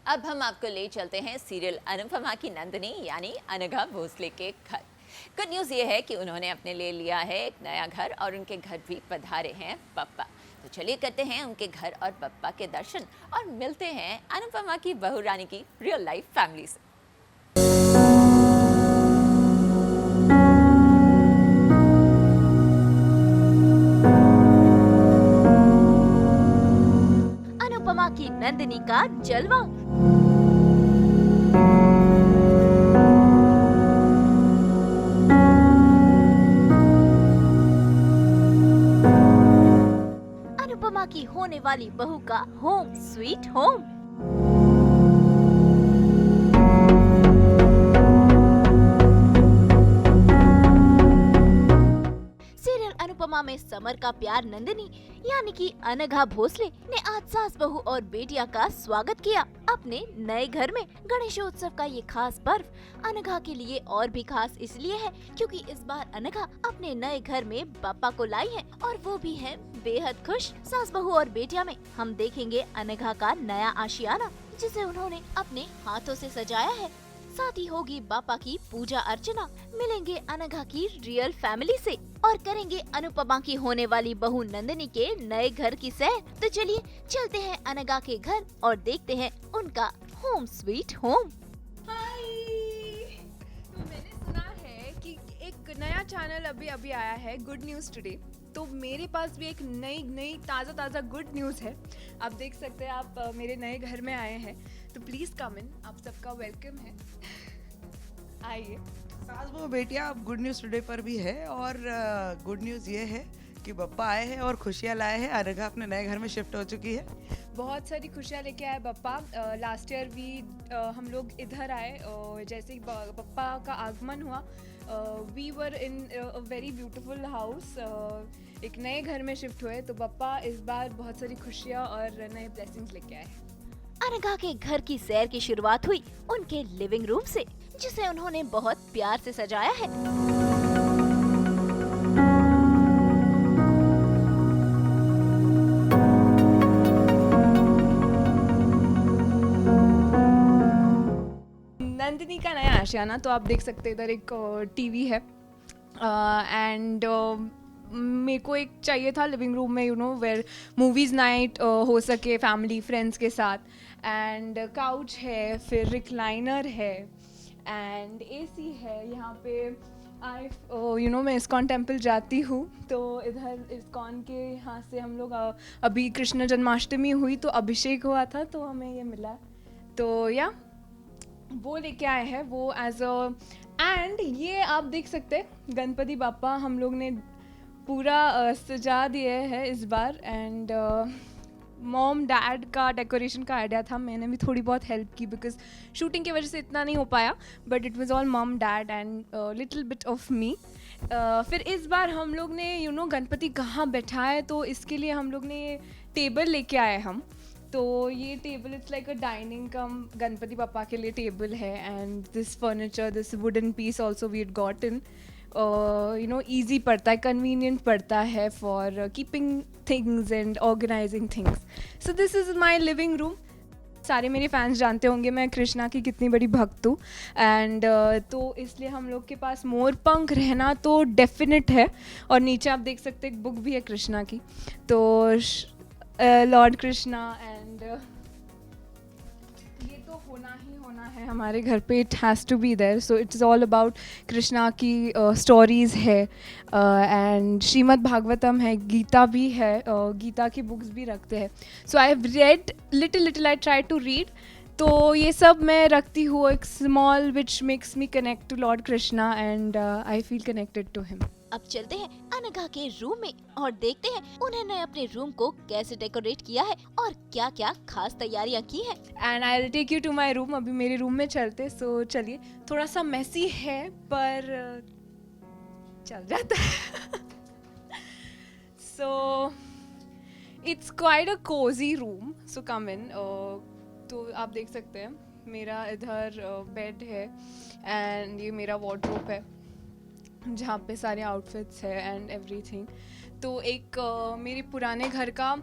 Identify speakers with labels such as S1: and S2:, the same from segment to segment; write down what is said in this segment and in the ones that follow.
S1: अब हम आपको ले चलते हैं सीरियल अनुपमा की नंदिनी यानी अनघा भोसले के घर। गुड न्यूज़ ये है कि उन्होंने अपने ले लिया है एक नया घर और उनके घर भी पधारे हैं पप्पा। तो चलिए करते हैं उनके घर और पप्पा के दर्शन और मिलते हैं अनुपमा की बहू रानी की रियल लाइफ फैमिली से।
S2: अनुपमा की नंदिनी का जलवा। अनुपमा की होने वाली बहू का home sweet home. Serial Anupama में समर का प्यार नंदिनी यानी कि अनघा भोसले ने आज सास बहू और बेटिया का स्वागत किया अपने नए घर में। गणेशोत्सव का ये खास पर्व अनघा के लिए और भी खास इसलिए है क्योंकि इस बार अनघा अपने नए घर में पापा को लाई है और वो भी है बेहद खुश। सास बहू और बेटिया में हम देखेंगे अनघा का नया आशियाना जिसे उन्होंने अपने हाथों से सजाया है। साथ ही होगी बापा की पूजा अर्चना। मिलेंगे अनघा की रियल फैमिली से और करेंगे अनुपमा की होने वाली बहू नंदिनी के नए घर की सैर। तो चलिए चलते हैं अनघा के घर और देखते हैं उनका होम स्वीट होम।
S3: हाय। तो मैंने सुना है कि एक नया चैनल अभी अभी आया है गुड न्यूज़ टुडे। तो मेरे पास भी एक नई ताज़ा गुड न्यूज़ है। आप देख सकते हैं आप मेरे नए घर में आए हैं तो प्लीज़ कम इन, आप सबका वेलकम है। आइए।
S4: सास बहू बेटिया अब गुड न्यूज़ टुडे पर भी है और गुड न्यूज़ ये है कि बप्पा आए हैं और खुशियाँ लाए हैं। अनघा अपने नए घर में शिफ्ट हो चुकी है।
S3: बहुत सारी खुशियाँ लेके आए बप्पा। लास्ट ईयर भी हम लोग इधर आए जैसे ही बप्पा का आगमन हुआ we were in a very beautiful house. एक नए घर में शिफ्ट हुए तो बप्पा इस बार बहुत सारी खुशियाँ और नए ब्लेसिंग्स लेके आए हैं।
S2: अनघा के घर की सैर की शुरुआत हुई उनके लिविंग रूम से जिसे उन्होंने बहुत प्यार से सजाया है।
S3: नंदिनी का नया आशियाना तो आप देख सकते हैं इधर एक टीवी है एंड मेरे को एक चाहिए था लिविंग रूम में वेयर मूवीज़ नाइट हो सके फैमिली फ्रेंड्स के साथ। एंड काउच है, फिर रिक्लाइनर है एंड एसी है यहाँ पे। आई मैं इस्कॉन टेम्पल जाती हूँ तो इधर इस्कॉन के यहाँ से हम लोग अभी कृष्ण जन्माष्टमी हुई तो अभिषेक हुआ था तो हमें ये मिला। तो या वो लेके आए हैं वो एज अ। एंड ये आप देख सकते हैं गणपति बापा हम लोग ने पूरा सजा दिए है इस बार। एंड मॉम डैड का डेकोरेशन का आइडिया था, मैंने भी थोड़ी बहुत हेल्प की बिकॉज शूटिंग की वजह से इतना नहीं हो पाया but it was all mom dad and little bit of me. फिर इस बार हम लोग ने गणपति कहाँ बैठाए तो इसके लिए हम लोग ने टेबल लेके आए हम। तो ये table it's like a dining cum Ganpati पापा के लिए टेबल है and this furniture this wooden piece also we had gotten easy पड़ता है, कन्वीनियंट पड़ता है for keeping things and organizing things. So this is my living room. सारे मेरे फैंस जानते होंगे मैं कृष्णा की कितनी बड़ी भक्त हूँ एंड तो इसलिए हम लोग के पास मोर पंख रहना तो डेफिनेट है। और नीचे आप देख सकते एक बुक भी है कृष्णा की तो लॉर्ड कृष्णा एंड ये तो होना ही होना है हमारे घर पे। It has to be there. So it's all about Krishna की स्टोरीज़ है एंड श्रीमद् भागवतम है, गीता भी है, गीता की बुक्स भी रखते हैं। So I have read little I try to read. तो ये सब मैं रखती हूँ एक small which makes me connect to lord Krishna and I feel connected to him.
S2: अब चलते हैं अनघा के रूम में और देखते हैं उन्होंने अपने रूम को कैसे डेकोरेट किया है और क्या क्या खास तैयारियां की हैं।
S3: And I will take you to my room. अभी मेरे रूम में चलते। सो चलिए, थोड़ा सा मेसी है पर चल जाता है। So it's quite a cosy room. So come in. तो आप देख सकते हैं मेरा इधर बेड है एंड ये मेरा वार्डरोब है जहाँ पे सारे आउटफिट्स है एंड एवरीथिंग। तो एक मेरे पुराने घर का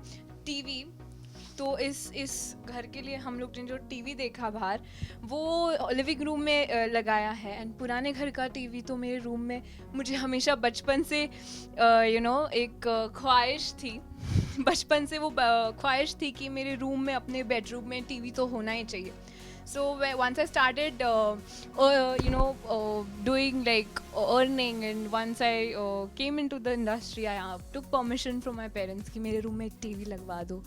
S3: टीवी तो इस घर के लिए हम लोग ने जो टीवी देखा बाहर वो लिविंग रूम में लगाया है। एंड पुराने घर का टीवी तो मेरे रूम में मुझे हमेशा बचपन से एक ख्वाहिश थी बचपन से वो ख्वाहिश थी कि मेरे रूम में अपने बेडरूम में टीवी तो होना ही चाहिए। So once I started, doing like earning, and once I came into the industry, I took permission from my parents कि मेरे रूम में एक टीवी लगवा दो।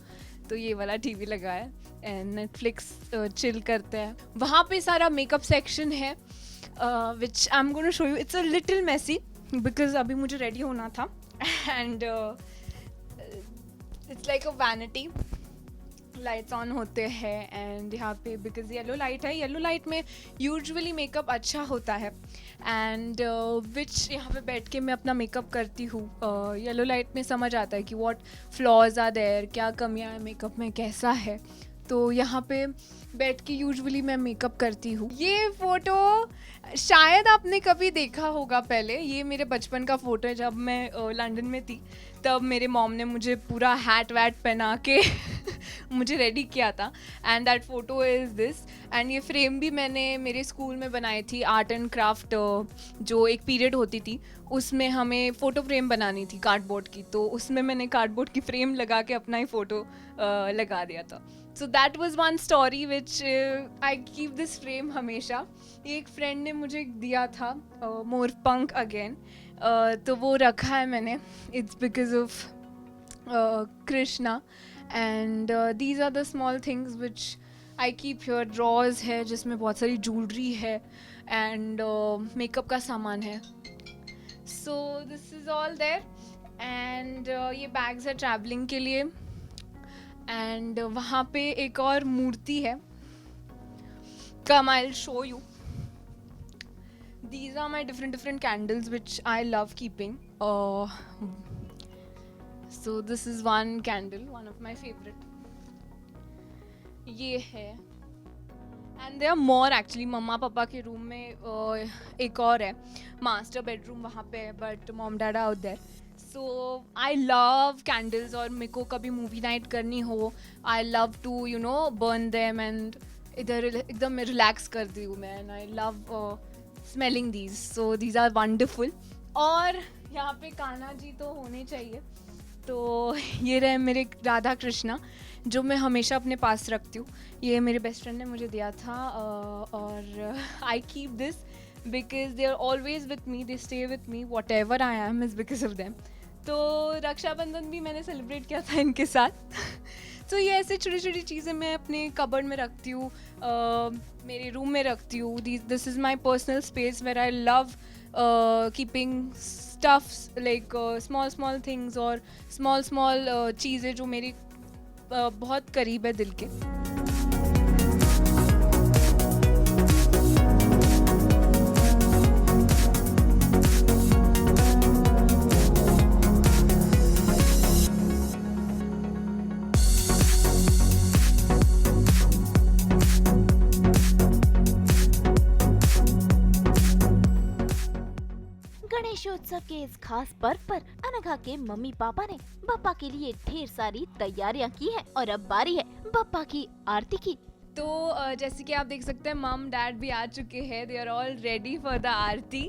S3: तो ये वाला टीवी लगाया एंड नेटफ्लिक्स चिल करते हैं। वहाँ पे सारा मेकअप सेक्शन है which I am gonna show you. It's a little messy because अभी मुझे रेडी होना था and it's like a vanity. Lights on होते हैं एंड यहाँ पे बिकॉज येलो लाइट है, येलो लाइट में यूजुअली मेकअप अच्छा होता है एंड विच यहाँ पे बैठ के मैं अपना मेकअप करती हूँ। येलो लाइट में समझ आता है कि व्हाट फ्लॉज आर देयर, क्या कमियाँ हैं मेकअप में, कैसा है। तो यहाँ पे बैठ के यूजुअली मैं मेकअप करती हूँ। ये फ़ोटो शायद आपने कभी देखा होगा पहले, ये मेरे बचपन का फ़ोटो है जब मैं लंदन में थी। तब मेरे मॉम ने मुझे पूरा हैट वैट पहना के मुझे रेडी किया था and that photo is this. And ये फ्रेम भी मैंने मेरे स्कूल में बनाई थी। आर्ट एंड क्राफ्ट जो एक पीरियड होती थी उसमें हमें फ़ोटो फ्रेम बनानी थी कार्डबोर्ड की, तो उसमें मैंने कार्डबोर्ड की फ्रेम लगा के अपना ही फ़ोटो लगा दिया था। So that was one story which I keep this frame हमेशा। एक फ्रेंड ने मुझे दिया था मोर पंख अगेन, तो वो रखा है मैंने। It's because of Krishna and these are the small things which I keep here. Drawers है जिसमें बहुत सारी ज्वेलरी है एंड मेकअप का सामान है। So this is all there and ये बैग्स है ट्रैवलिंग के लिए। एंड वहाँ पे एक और मूर्ति है, come I will show you. These are my different candles which I love keeping. So this is one candle, one of my favorite. ये है and there are more actually. मम्मा पापा के रूम में एक और है, मास्टर बेडरूम वहाँ पे है, but mom dad are out there. So I love candles और मेरे को कभी मूवी नाइट करनी हो I love to burn them and इधर एकदम रिलैक्स करती हूँ मैं and I love smelling these. So these are wonderful. और यहाँ पे कान्हा जी तो होने चाहिए। तो ये रहे मेरे राधा कृष्णा जो मैं हमेशा अपने पास रखती हूँ। ये मेरे बेस्ट फ्रेंड ने मुझे दिया था और I keep this because they are always with me, they stay with me, whatever I am is because of them. तो रक्षाबंधन भी मैंने सेलिब्रेट किया था इनके साथ। तो ये ऐसे छोटी छोटी चीज़ें मैं अपने कबर्ड में रखती हूँ, मेरे रूम में रखती हूँ। This is my personal space where I love keeping stuffs like small things और स्मॉल चीज़ें जो मेरी बहुत करीब है दिल के।
S2: गणेशोत्सव के इस खास पर्व पर अनघा के मम्मी पापा ने बप्पा के लिए ढेर सारी तैयारियां की हैं और अब बारी है बप्पा की आरती की।
S3: तो जैसे कि आप देख सकते हैं मम डैड भी आ चुके हैं, they are all ready for the aarti.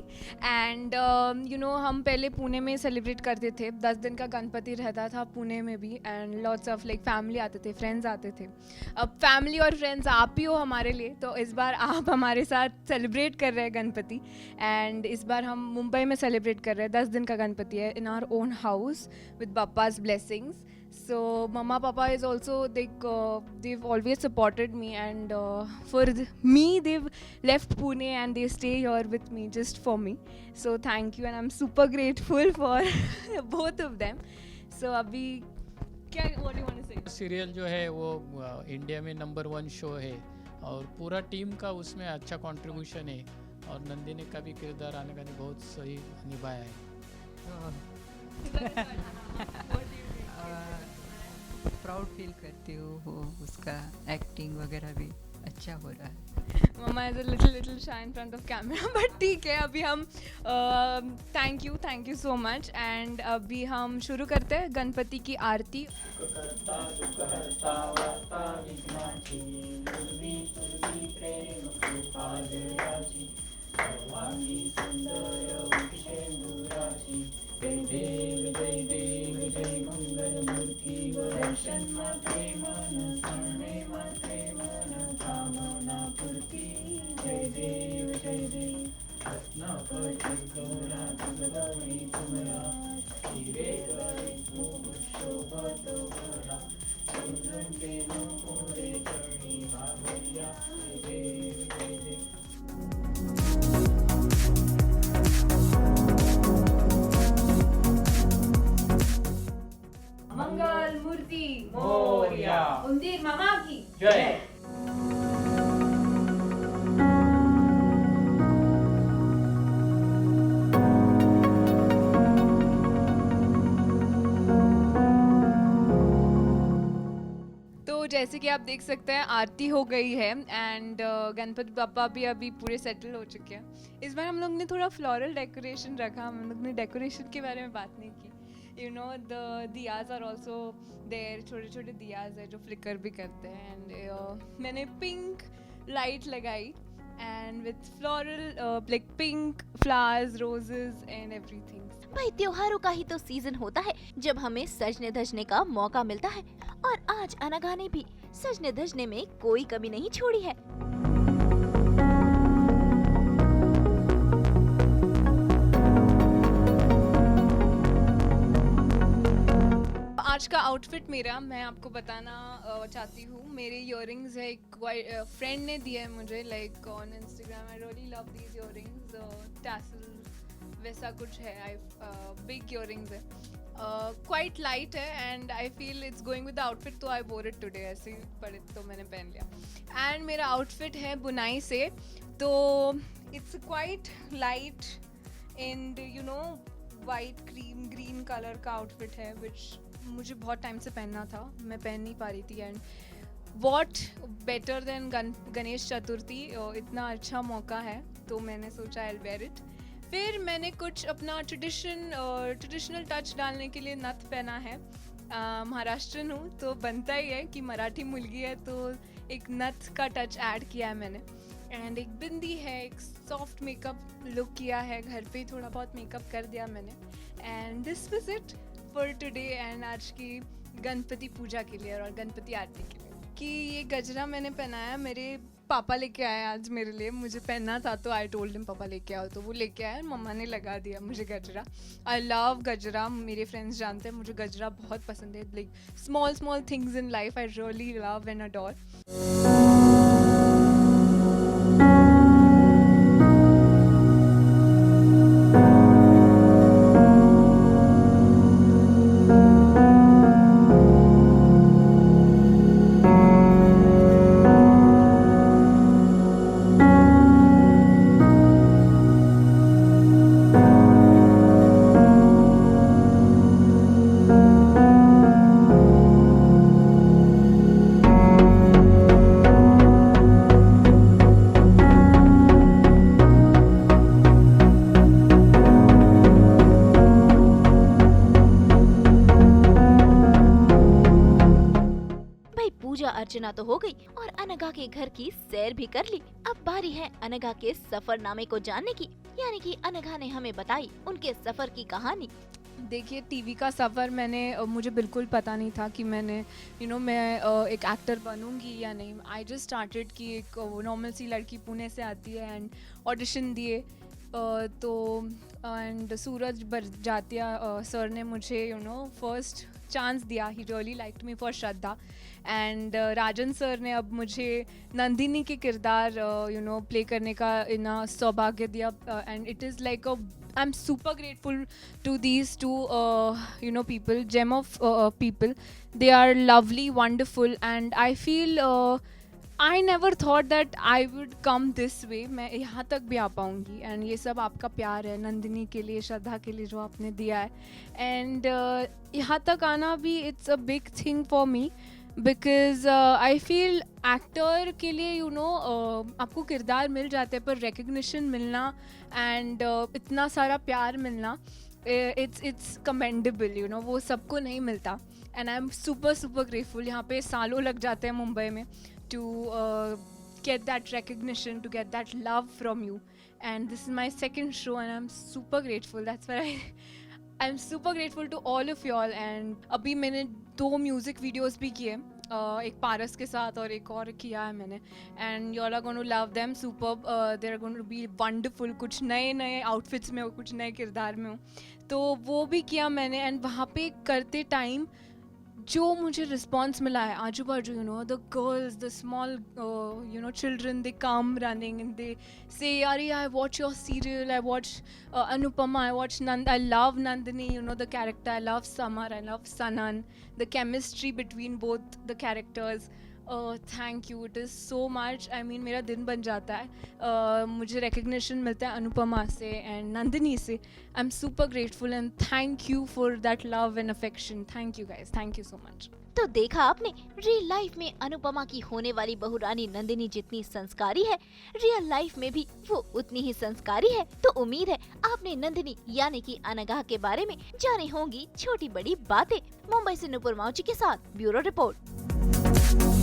S3: And हम पहले पुणे में सेलिब्रेट करते थे, 10 दिन का गणपति रहता था पुणे में भी and lots of like family आते थे, फ्रेंड्स आते थे। अब फैमिली और फ्रेंड्स आप ही हो हमारे लिए, तो इस बार आप हमारे साथ सेलिब्रेट कर रहे हैं गणपति। एंड इस बार हम मुंबई में सेलिब्रेट कर रहे हैं, 10 दिन का गणपति है in our own house with पापा's blessings. So mama papa is also they've always supported me and for me they've left Pune and they stay here with me just for me. So thank you and I'm super grateful for both of them. So अभी क्या what do you want to say?
S5: Serial जो है वो India में number 1 show है और पूरा team का उसमें अच्छा कंट्रीब्यूशन है और नंदिनी का भी किरदार अनघा ने बहुत सही निभाया है।
S6: प्राउड फील करती हूँ, वो उसका एक्टिंग वगैरह भी अच्छा हो रहा है।
S3: Mamma is a little shy in front of camera, but ठीक है। अभी हम thank you so much. And अभी हम शुरू करते हैं गणपति की आरती। मंगल मूर्ति मोरया, उंदीर मामा की जय। तो जैसे कि आप देख सकते हैं आरती हो गई है एंड गणपति बापा भी अभी पूरे सेटल हो चुके हैं। इस बार हम लोग ने थोड़ा फ्लोरल डेकोरेशन रखा, हम लोग ने डेकोरेशन के बारे में बात नहीं की। You know the diyas are also there, छोटे छोटे दियाज है जो फ्लिकर भी करते हैं। एंड मैंने पिंक लाइट लगाई and with floral like pink flowers, roses and everything.
S2: भाई त्योहारों का ही तो सीजन होता है जब हमें सजने धजने का मौका मिलता है, और आज अनघा ने भी सजने धजने में कोई कमी नहीं छोड़ी है।
S3: आज का आउटफिट मेरा, मैं आपको बताना चाहती हूँ। मेरे इयररिंग्स है, एक फ्रेंड ने दिया है मुझे, like on Instagram. I really love these earrings, tassel वैसा कुछ है। आई बिग इयररिंग्स है, क्वाइट लाइट है and I feel it's going with the outfit, तो आई वोर इट टुडे। ऐसे ही पड़े तो मैंने पहन लिया। एंड मेरा आउटफिट है बुनाई से, तो it's quite light and you know white cream green colour का आउटफिट है, विच मुझे बहुत टाइम से पहनना था, मैं पहन नहीं पा रही थी। And what better than Ganesh Chaturthi, इतना अच्छा मौका है तो मैंने सोचा आई विल वेयर इट। फिर मैंने कुछ अपना ट्रेडिशनल टच डालने के लिए नथ पहना है। महाराष्ट्रन हूँ तो बनता ही है कि मराठी मुलगी है तो एक नथ का टच ऐड किया है मैंने। एंड एक बिंदी है, एक सॉफ्ट मेकअप लुक किया है, घर पे ही थोड़ा बहुत मेकअप कर दिया मैंने। And this was it for today and आज की गणपति पूजा के लिए और गणपति आरती के लिए। कि ये गजरा मैंने पहनाया, मेरे पापा लेके आए आज मेरे लिए, मुझे पहनना था तो आई टोल्ड हिम पापा लेके आओ, तो वो लेके आए और मम्मा ने लगा दिया मुझे गजरा। आई लव गजरा, मेरे फ्रेंड्स जानते हैं मुझे गजरा बहुत पसंद है। Like small things in life I really love and adore.
S2: पूजा अर्चना तो हो गई और अनघा के घर की सैर भी कर ली। अब बारी है अनघा के सफरनामे को जानने की, यानी कि अनघा ने हमें बताई उनके सफर की कहानी।
S3: देखिए टीवी का सफ़र मुझे बिल्कुल पता नहीं था कि मैंने मैं एक एक्टर बनूंगी या नहीं। आई जस्ट स्टार्टेड कि एक नॉर्मल सी लड़की पुणे से आती है एंड ऑडिशन दिए तो एंड सूरज बरजातिया सर ने मुझे फर्स्ट चांस दिया। He really liked me for Shraddha and Rajan sir ने अब मुझे नंदिनी के किरदार प्ले करने का सौभाग्य दिया and it is like I'm super grateful to these two people, gem of people. They are lovely, wonderful, and I feel I never thought that I would come this way. मैं यहाँ तक भी आ पाऊँगी and ये सब आपका प्यार है नंदिनी के लिए, श्रद्धा के लिए जो आपने दिया है and यहाँ तक आना भी it's a big thing for me. Because I feel actor के लिए आपको किरदार मिल जाते हैं, पर रिकग्निशन मिलना एंड इतना सारा प्यार मिलना, इट्स कमेंडेबल, वो सबको नहीं मिलता. And I am super grateful. यहाँ पे सालों लग जाते हैं मुंबई में to get that recognition, to get that love from you. And this is my second show and I'm super grateful. That's why I'm super grateful to all of y'all. And अभी मैंने 2 music videos भी किए, एक पारस के साथ और एक और किया है मैंने. And you all are going to love them superb. They are going to be wonderful. कुछ नए आउटफिट्स में हो, कुछ नए किरदार में हो, तो वो भी किया मैंने. एंड वहाँ पे करते टाइम जो मुझे रिस्पॉन्स मिला है आजू बाजू, the girls, the small children, they come running and they say अरे I watch your serial, I watch Anupama, I watch Nand, I love Nandini, the character, I love Samar, I love सनन, the chemistry between both the characters. Thank you, it is so much. I mean मेरा दिन बन जाता है. मुझे recognition मिलता है अनुपमा से एंड नंदिनी से. I am super grateful and thank you for that love and affection. Thank you guys, thank you so much.
S2: तो देखा आपने, रियल लाइफ में अनुपमा की होने वाली बहू रानी नंदिनी जितनी संस्कारी है, रियल लाइफ में भी वो उतनी ही संस्कारी है. तो उम्मीद है आपने नंदिनी यानी कि अनघा के बारे में जानी होंगी छोटी बड़ी बातें. मुंबई से नुपुर माउची के साथ ब्यूरो रिपोर्ट.